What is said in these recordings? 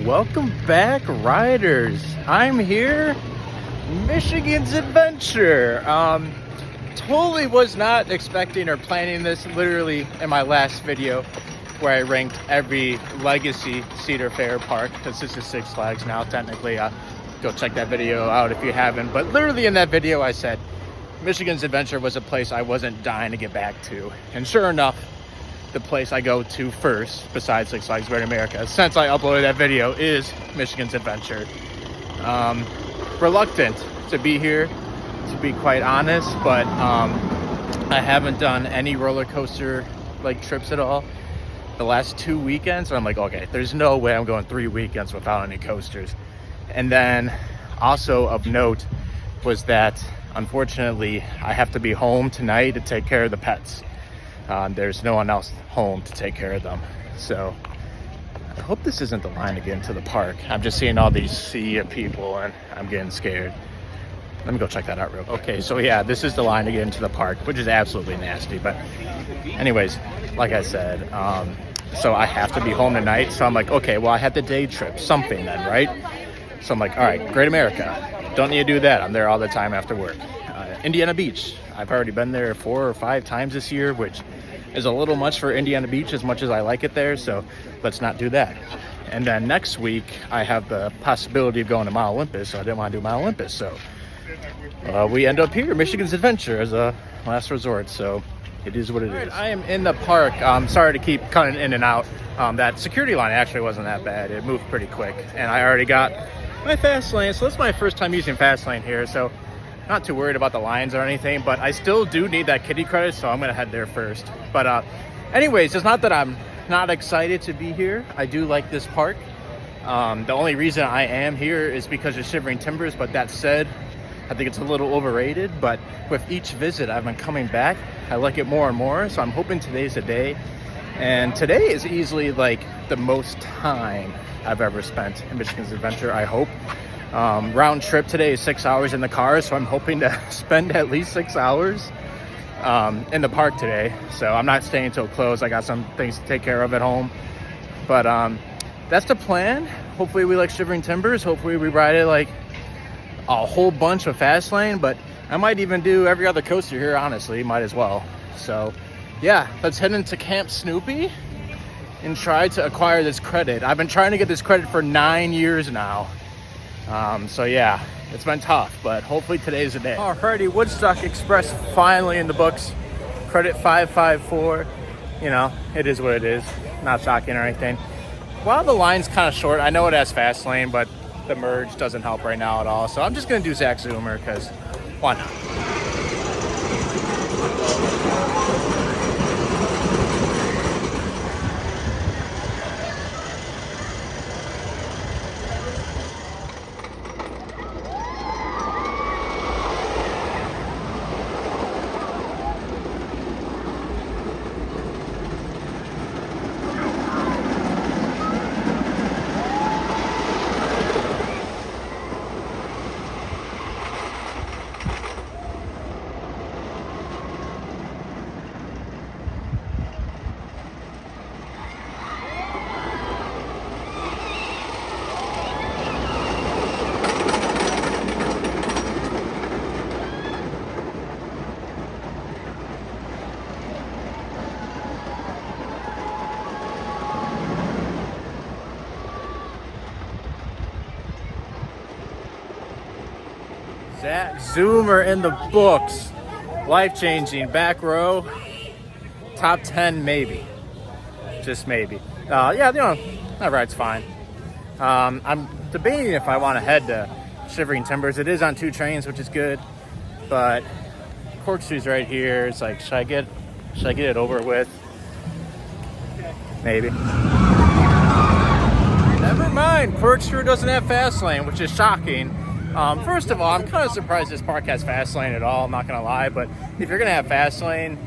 Welcome back, riders. I'm here, Michigan's Adventure. Totally was not expecting or planning this. Literally in my last video where I ranked every legacy Cedar Fair park, because this is Six Flags now technically. Go check that video out if you haven't. But literally in that video I said Michigan's Adventure was a place I wasn't dying to get back to. And sure enough, the place I go to first, besides Six Flags Great America, since I uploaded that video, is Michigan's Adventure. Reluctant to be here, to be quite honest, but I haven't done any roller coaster like trips at all the last 2 weekends. So I'm like, okay, there's no way I'm going 3 weekends without any coasters. And then also of note was that unfortunately I have to be home tonight to take care of the pets. There's no one else home to take care of them. So I hope this isn't the line to get into the park. I'm just seeing all these sea of people and I'm getting scared. Let me go check that out real quick. Okay, so yeah, this is the line to get into the park, which is absolutely nasty. But anyways, like I said, so I have to be home tonight. So I'm like, okay, well, I had the day trip, something then, right? So I'm like, all right, Great America. Don't need to do that. I'm there all the time after work. Indiana Beach. I've already been there 4 or 5 times this year, which is a little much for Indiana Beach as much as I like it there. So let's not do that. And then next week, I have the possibility of going to Mount Olympus. So I didn't want to do Mount Olympus. So we end up here, Michigan's Adventure, as a last resort. So it is what it is. I am in the park. Sorry to keep cutting in and out. That security line actually wasn't that bad. It moved pretty quick. And I already got my fast lane. So this is my first time using fast lane here. So not too worried about the lines or anything, but I still do need that kitty credit, so I'm gonna head there first. But anyways, it's not that I'm not excited to be here. I do like this park. The only reason I am here is because of Shivering Timbers, but that said, I think it's a little overrated. But with each visit I've been coming back, I like it more and more, so I'm hoping today's the day. And today is easily like the most time I've ever spent in Michigan's Adventure, I hope. Round trip today is 6 hours in the car, so I'm hoping to spend at least 6 hours in the park today. So I'm not staying till close. I got some things to take care of at home, but that's the plan. Hopefully we like Shivering Timbers. Hopefully we ride it like a whole bunch of fast lane, but I might even do every other coaster here, honestly. Might as well. So yeah, let's head into Camp Snoopy and try to acquire this credit. I've been trying to get this credit for 9 years now. So yeah, it's been tough, but hopefully today's the day. Alrighty, Woodstock Express finally in the books. Credit 554. You know, it is what it is. Not shocking or anything. While the line's kind of short, I know it has fast lane, but the merge doesn't help right now at all. So I'm just gonna do Zach Zoomer because why not? Zach Zoomer in the books. Life-changing. Back row. Top 10 maybe. Just maybe. Yeah, you know, that ride's fine. I'm debating if I want to head to Shivering Timbers. It is on 2 trains, which is good. But Corkscrew's right here. It's like, should I get it over with? Maybe. Never mind. Corkscrew doesn't have fast lane, which is shocking. First of all, I'm kind of surprised this park has fast lane at all, I'm not going to lie, but if you're going to have fast lane,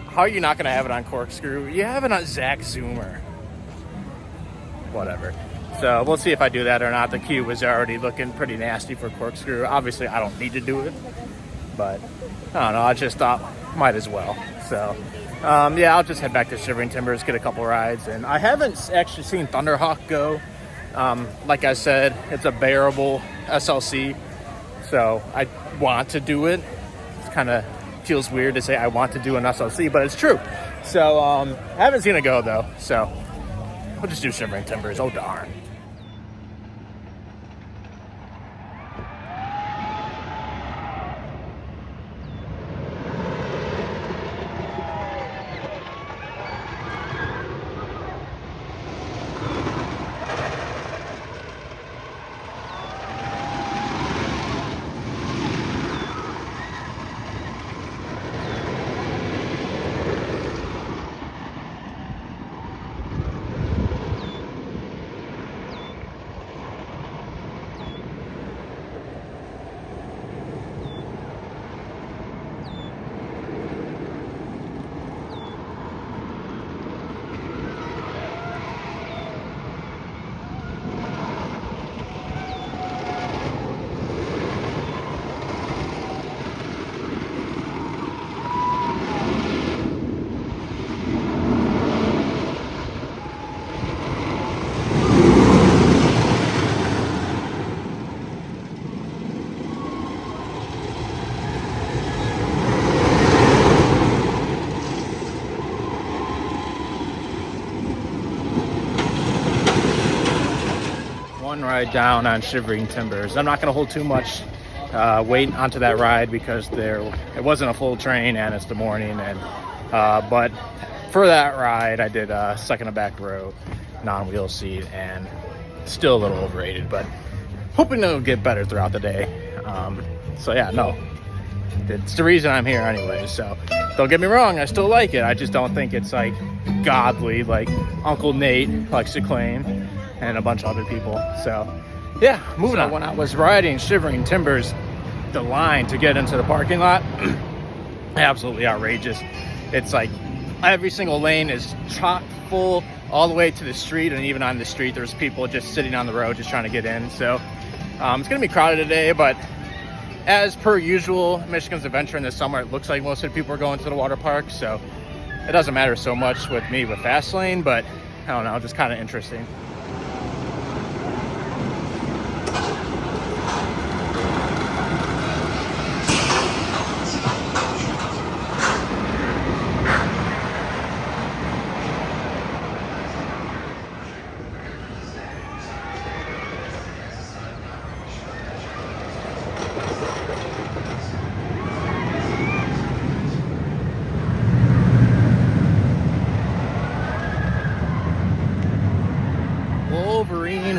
how are you not going to have it on Corkscrew? You have it on Zach Zoomer. Whatever. So we'll see if I do that or not. The queue was already looking pretty nasty for Corkscrew. Obviously, I don't need to do it, but I don't know, I just thought might as well. So yeah, I'll just head back to Shivering Timbers, get a couple rides, and I haven't actually seen Thunderhawk go. Like I said, it's a bearable SLC, so I want to do it. It kind of feels weird to say I want to do an SLC, but it's true. So I haven't seen it go though, so we'll just do Shivering Timbers. Oh darn. One ride down on Shivering Timbers. I'm not going to hold too much weight onto that ride because it wasn't a full train and it's the morning. And but for that ride, I did second to back row, non-wheel seat, and still a little overrated, but hoping it'll get better throughout the day. So yeah, no, it's the reason I'm here anyway. So don't get me wrong, I still like it. I just don't think it's like godly like Uncle Nate likes to claim, and a bunch of other people. So yeah, moving on. When I was riding Shivering Timbers, the line to get into the parking lot, absolutely outrageous. It's like every single lane is chock full all the way to the street, and even on the street there's people just sitting on the road just trying to get in. So it's gonna be crowded today, but as per usual, Michigan's Adventure in the summer, it looks like most of the people are going to the water park, so it doesn't matter so much with me with Fastlane, but I don't know, just kind of interesting.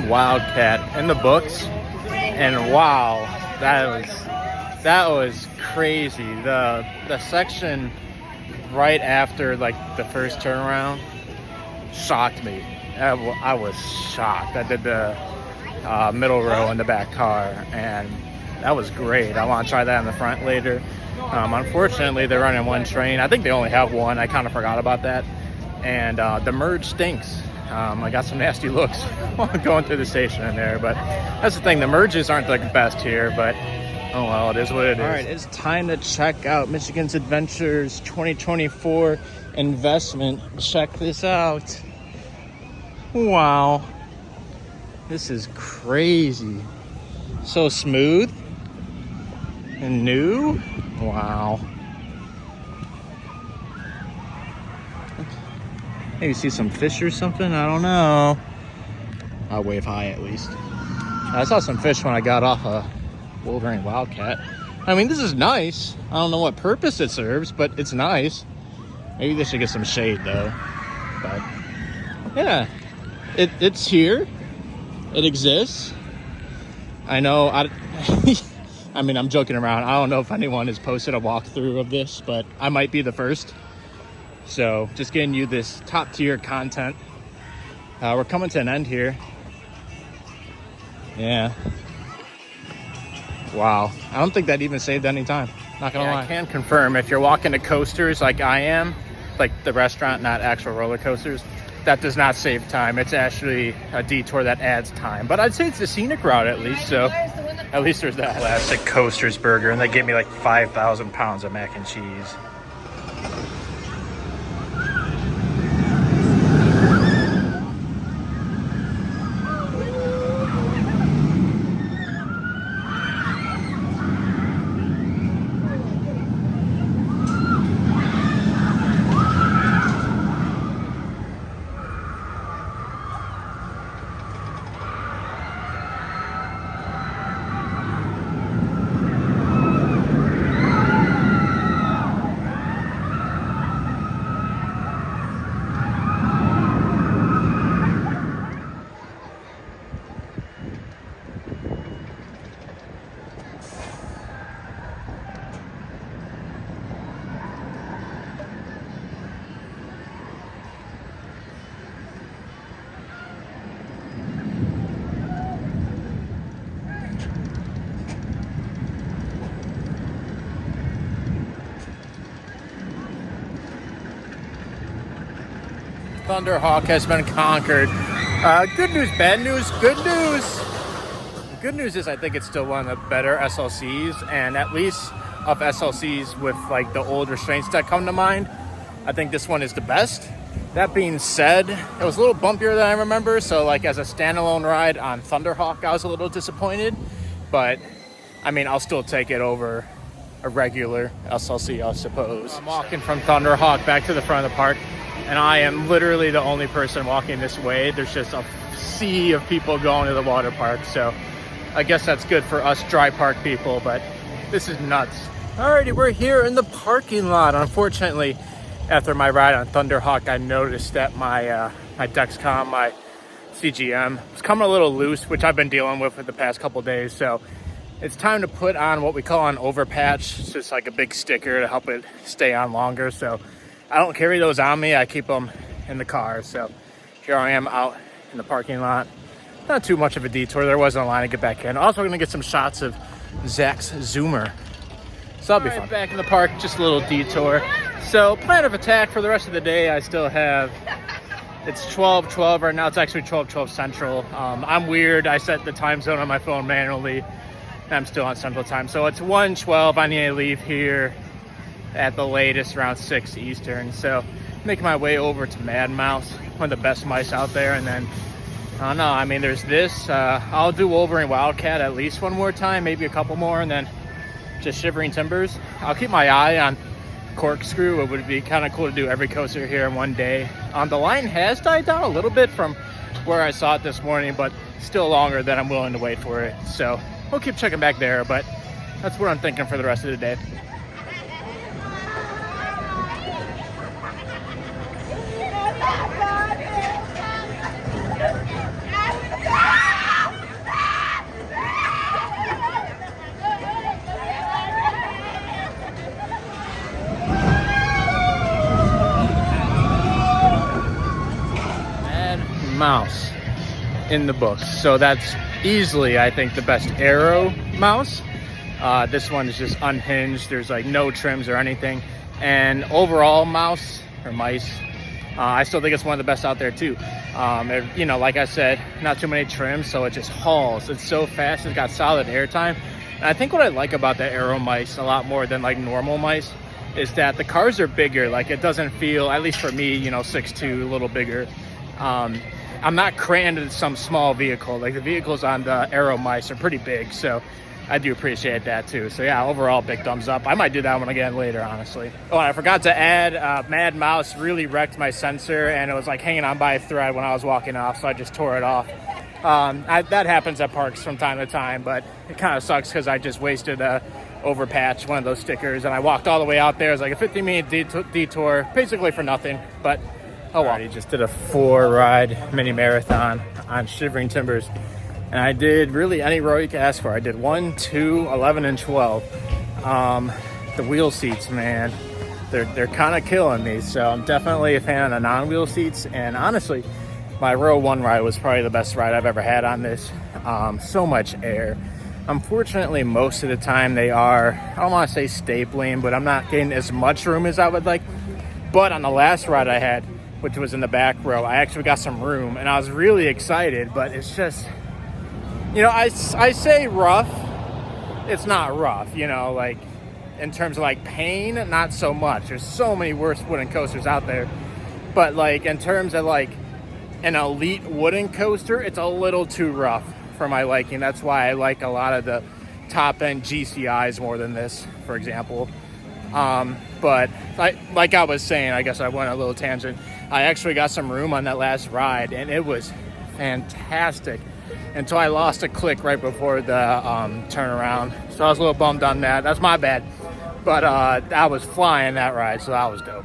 Wildcat in the books, and wow, that was crazy. The section right after like the first turnaround shocked me. I was shocked. I did the middle row in the back car, and that was great. I want to try that in the front later. Unfortunately, they're running one train. I think they only have one. I kind of forgot about that. And the merge stinks. I got some nasty looks going through the station in there, but that's the thing. The merges aren't the best here, but oh well, it is what it is. All right, it's time to check out Michigan's Adventures 2024 investment. Check this out. Wow, this is crazy. So smooth and new. Wow. Maybe see some fish or something. I don't know. I'll wave high at least. I saw some fish when I got off a Wolverine Wildcat. I mean, this is nice. I don't know what purpose it serves, but it's nice. Maybe they should get some shade though. But yeah, it's here. It exists. I know. I mean, I'm joking around. I don't know if anyone has posted a walkthrough of this, but I might be the first. So just getting you this top tier content. We're coming to an end here. Yeah. Wow. I don't think that even saved any time. Not gonna lie. I can confirm if you're walking to coasters like I am, like the restaurant, not actual roller coasters, that does not save time. It's actually a detour that adds time. But I'd say it's a scenic route at least, so at least there's that. Classic Coasters burger, and they gave me like 5,000 pounds of mac and cheese. Thunder Hawk has been conquered. Good news, bad news, good news. Good news is I think it's still one of the better SLCs, and at least of SLCs with like the old restraints that come to mind, I think this one is the best. That being said, it was a little bumpier than I remember, so like as a standalone ride on Thunderhawk, I was a little disappointed, but I mean, I'll still take it over a regular SLC, I suppose. I'm walking from Thunderhawk back to the front of the park, and I am literally the only person walking this way. There's just a sea of people going to the water park, so I guess that's good for us dry park people, but this is nuts. Alrighty, we're here in the parking lot. Unfortunately, after my ride on Thunderhawk, I noticed that my my Dexcom, my CGM, was coming a little loose, which I've been dealing with for the past couple days. So it's time to put on what we call an overpatch. It's just like a big sticker to help it stay on longer. So I don't carry those on me. I keep them in the car. So here I am out in the parking lot. Not too much of a detour. There wasn't a line to get back in. Also, going to get some shots of Zach's Zoomer. So that'll be fun. Back in the park, just a little detour. So plan of attack for the rest of the day, I still have, it's 12:12 right now. It's actually 12:12 Central. I'm weird. I set the time zone on my phone manually, and I'm still on Central Time. So it's 1:12. I need to leave here at the latest around 6 Eastern. So making my way over to Mad Mouse, one of the best mice out there. And then, I don't know, I mean, there's this. I'll do Wolverine Wildcat at least one more time, maybe a couple more, and then just Shivering Timbers. I'll keep my eye on Corkscrew. It would be kind of cool to do every coaster here in one day. The line has died down a little bit from where I saw it this morning, but still longer than I'm willing to wait for it. So we'll keep checking back there, but that's what I'm thinking for the rest of the day. Mouse in the books, so that's easily, I think, the best Aero mouse. This one is just unhinged. There's like no trims or anything, and overall mouse or mice, I still think it's one of the best out there too. You know, like I said, not too many trims, so it just hauls. It's so fast. It's got solid air time, and I think what I like about the Aero mice a lot more than like normal mice is that the cars are bigger. Like, it doesn't feel, at least for me, you know, 6'2", a little bigger. I'm not crammed into some small vehicle. Like, the vehicles on the Aero mice are pretty big, so I do appreciate that too. So yeah, overall, big thumbs up. I might do that one again later, honestly. Oh, and I forgot to add, Mad Mouse really wrecked my sensor, and it was like hanging on by a thread when I was walking off, so I just tore it off. That happens at parks from time to time, but it kind of sucks because I just wasted a overpatch, one of those stickers, and I walked all the way out there. It was like a 15-minute detour, basically for nothing, but oh well. I just did a 4-ride mini marathon on Shivering Timbers, and I did really any row you can ask for. I did 1, 2, 11, and 12. The wheel seats, man, they're kind of killing me, so I'm definitely a fan of the non-wheel seats. And honestly, my row 1 ride was probably the best ride I've ever had on this. So much air. Unfortunately, most of the time they are, I don't want to say stapling, but I'm not getting as much room as I would like. But on the last ride I had, which was in the back row, I actually got some room, and I was really excited. But it's just, you know, I say rough, it's not rough, you know, like in terms of like pain, not so much. There's so many worse wooden coasters out there, but like in terms of like an elite wooden coaster, it's a little too rough for my liking. That's why I like a lot of the top end GCIs more than this, for example. But like I was saying, I guess I went on a little tangent. I actually got some room on that last ride, and it was fantastic until I lost a click right before the turnaround. So I was a little bummed on that. That's my bad. But I was flying that ride, so that was dope.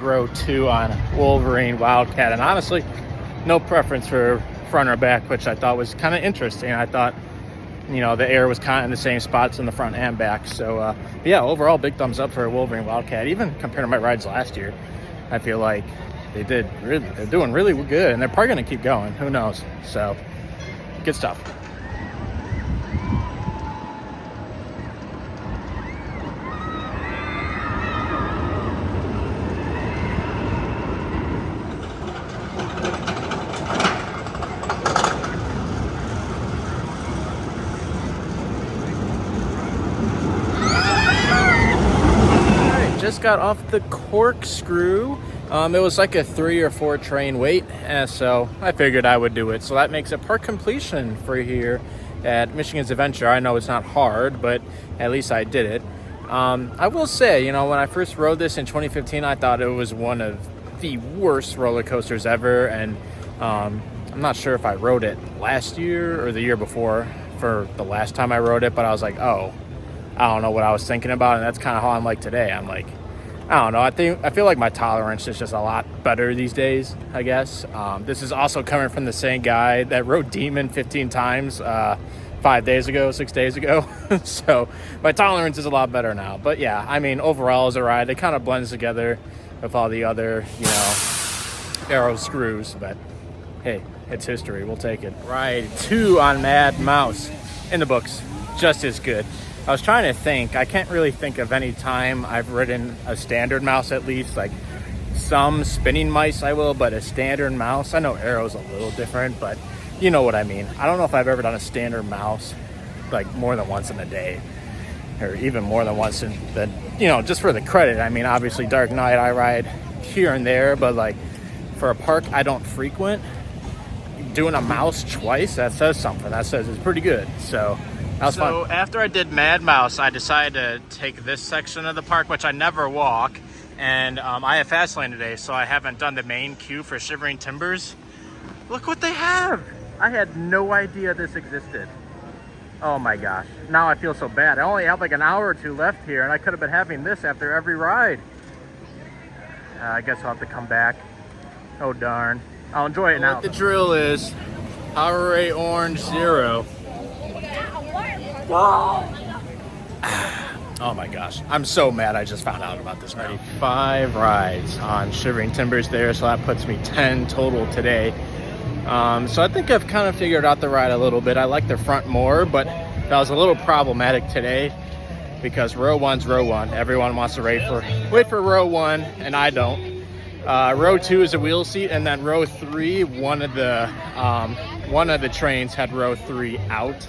row 2 on Wolverine Wildcat, and honestly, no preference for front or back, which I thought was kind of interesting. I thought, you know, the air was kind of in the same spots in the front and back. So yeah, overall, big thumbs up for Wolverine Wildcat. Even compared to my rides last year, I feel like they're doing really good, and they're probably going to keep going. Who knows? So good stuff. Just got off the corkscrew. It was like a 3 or 4 train wait, and so I figured I would do it. So that makes it park completion for here at Michigan's Adventure. I know it's not hard, but at least I did it. I will say, you know, when I first rode this in 2015, I thought it was one of the worst roller coasters ever, and I'm not sure if I rode it last year or the year before for the last time I rode it, but I was like, oh, I don't know what I was thinking about, and that's kind of how I'm like today. I'm like, I don't know. I feel like my tolerance is just a lot better these days, I guess. This is also coming from the same guy that rode Demon 15 times 6 days ago. So my tolerance is a lot better now. But yeah, I mean, overall as a ride, it kind of blends together with all the other, you know, arrow screws. But hey, it's history. We'll take it. Ride 2 on Mad Mouse in the books, just as good. I was trying to think. I can't really think of any time I've ridden a standard mouse, at least. Like some spinning mice I will, but a standard mouse, I know Arrow's a little different, but you know what I mean. I don't know if I've ever done a standard mouse like more than once in a day, or even more than once in the, you know, just for the credit. I mean, obviously Dark Knight I ride here and there, but like for a park I don't frequent, doing a mouse twice, that says something. That says it's pretty good. So that was fun. After I did Mad Mouse, I decided to take this section of the park, which I never walk, and I have Fastlane today, so I haven't done the main queue for Shivering Timbers. Look what they have! I had no idea this existed. Oh my gosh, now I feel so bad. I only have like an hour or 2 left here, and I could have been having this after every ride. I guess I'll have to come back. Oh darn. I'll enjoy it now. What the drill is, Powerade Orange Zero. Oh my gosh, I'm so mad I just found out about this now. 5 rides on Shivering Timbers there, so that puts me 10 total today. So I think I've kind of figured out the ride a little bit. I like the front more, but that was a little problematic today because row 1's row 1. Everyone wants to wait for row 1, and I don't. Row 2 is a wheel seat, and then row 3, one of the trains had row 3 out.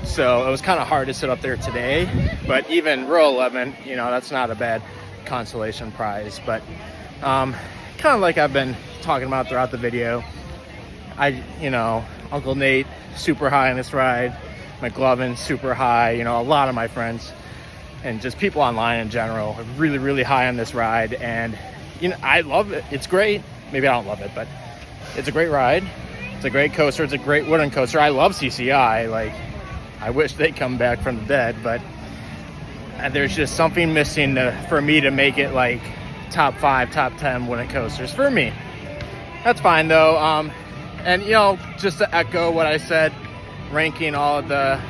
So it was kind of hard to sit up there today, but even row 11, you know, that's not a bad consolation prize. But kind of like I've been talking about throughout the video, you know, Uncle Nate, super high on this ride, McLovin, super high, you know, a lot of my friends and just people online in general are really, really high on this ride. And, you know, I love it. It's great. Maybe I don't love it, but it's a great ride. It's a great coaster. It's a great wooden coaster. I love CCI. Like, I wish they'd come back from the dead, but there's just something missing for me to make it like top 5, top 10 wooden coasters for me. That's fine though. And you know, just to echo what I said, ranking all of the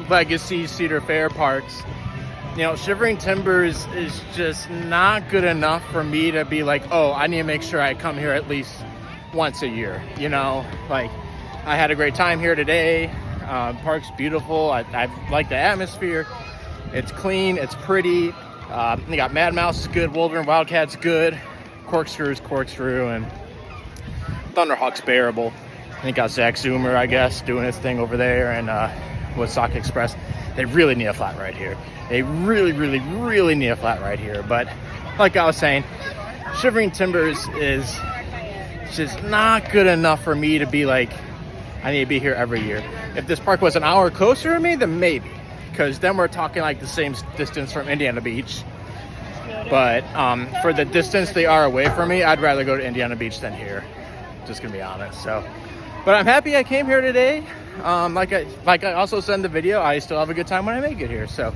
legacy Cedar Fair parks, you know, Shivering Timbers is just not good enough for me to be like, oh, I need to make sure I come here at least once a year. You know, like I had a great time here today. Park's beautiful. I like the atmosphere. It's clean. It's pretty. You got Mad Mouse is good. Wolverine Wildcat's good. Corkscrew's corkscrew, and Thunderhawk's bearable. I think got Zach Zoomer, I guess, doing his thing over there, and Woodstock Express. They really need a flat ride here. They really, really, really need a flat ride here. But like I was saying, Shivering Timbers is just not good enough for me to be like, I need to be here every year. If this park was an hour closer to me, then maybe. Because then we're talking like the same distance from Indiana Beach. But for the distance they are away from me, I'd rather go to Indiana Beach than here. Just gonna be honest. So, but I'm happy I came here today. Like I also said in the video, I still have a good time when I make it here. So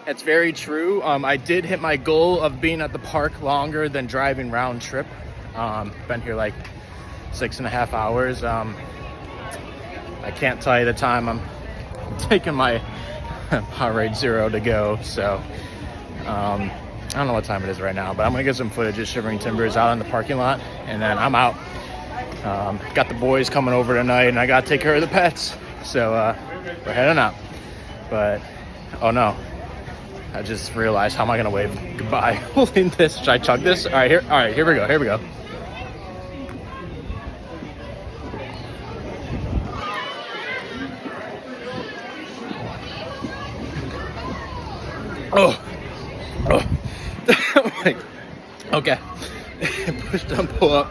It's very true. I did hit my goal of being at the park longer than driving round trip. Been here like 6.5 hours. I can't tell you the time I'm taking my Powerade Zero to go. So I don't know what time it is right now, but I'm gonna get some footage of Shivering Timbers out in the parking lot, and then I'm out. Got the boys coming over tonight, and I gotta take care of the pets. So we're heading out. But oh no, I just realized, how am I gonna wave goodbye holding this? Should I chug this? All right, here we go. Oh. Okay. Push down, pull up.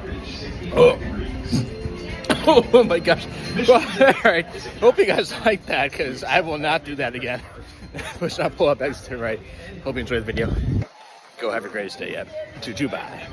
Oh my gosh. Well, all right. Hope you guys like that, because I will not do that again. Push down, pull up, exit to the right. Hope you enjoyed the video. Go have your greatest day yet. Bye.